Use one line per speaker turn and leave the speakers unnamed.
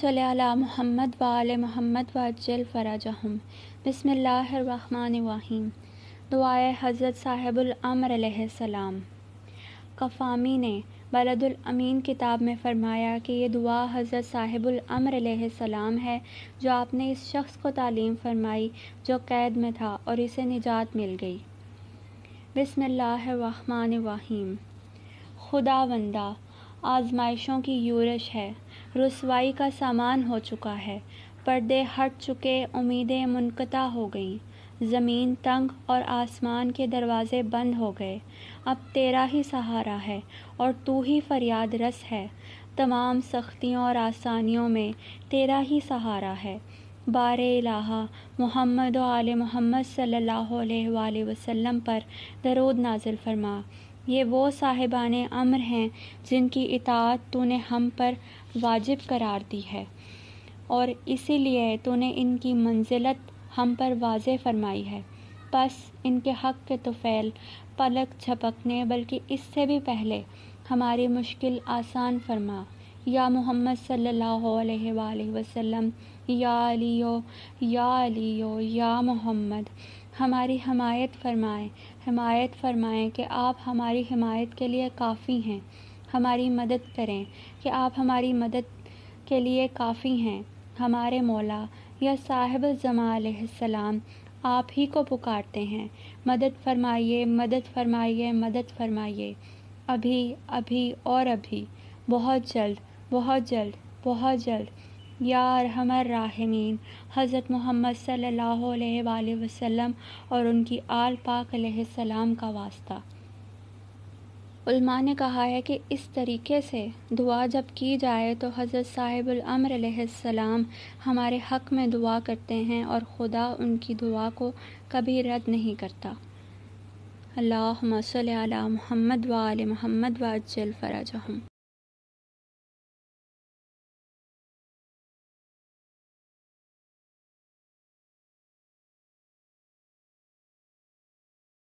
صلی علی محمد وآل محمد وعجل فرجہم۔ بسم اللہ الرحمن الرحیم۔ دعائے حضرت صاحب الامر علیہ السلام۔ قفامی نے بلد الامین کتاب میں فرمایا کہ یہ دعا حضرت صاحب الامر علیہ السلام ہے جو آپ نے اس شخص کو تعلیم فرمائی جو قید میں تھا اور اسے نجات مل گئی۔ بسم اللہ الرحمن الرحیم۔ خداوندہ، آزمائشوں کی یورش ہے، رسوائی کا سامان ہو چکا ہے، پردے ہٹ چکے، امیدیں منقطع ہو گئیں، زمین تنگ اور آسمان کے دروازے بند ہو گئے، اب تیرا ہی سہارا ہے اور تو ہی فریاد رس ہے، تمام سختیوں اور آسانیوں میں تیرا ہی سہارا ہے۔ بار الہ محمد و آل محمد صلی اللہ علیہ وآلہ وسلم پر درود نازل فرما۔ یہ وہ صاحبان امر ہیں جن کی اطاعت تو نے ہم پر واجب قرار دی ہے اور اسی لیے تو نے ان کی منزلت ہم پر واضح فرمائی ہے، پس ان کے حق کے طفیل پلک جھپکنے بلکہ اس سے بھی پہلے ہماری مشکل آسان فرما۔ یا محمد صلی اللہ علیہ وآلہ وسلم، یا علیو یا علیو یا محمد، ہماری حمایت فرمائیں کہ آپ ہماری حمایت کے لیے کافی ہیں، ہماری مدد کریں کہ آپ ہماری مدد کے لیے کافی ہیں۔ ہمارے مولا یا صاحب الزمان علیہ السلام آپ ہی کو پکارتے ہیں، مدد فرمائیے، مدد فرمائیے، مدد فرمائیے، ابھی ابھی اور ابھی، بہت جلد بہت جلد بہت جلد، یا ارحم الراحمین۔ حضرت محمد صلی اللہ علیہ وآلہ وسلم اور ان کی آل پاک علیہ السلام کا واسطہ۔ علماء نے کہا ہے کہ اس طریقے سے دعا جب کی جائے تو حضرت صاحب الامر علیہ السلام ہمارے حق میں دعا کرتے ہیں اور خدا ان کی دعا کو کبھی رد نہیں کرتا۔ اللہم صلی علی محمد وآل محمد وعجل فرجہم۔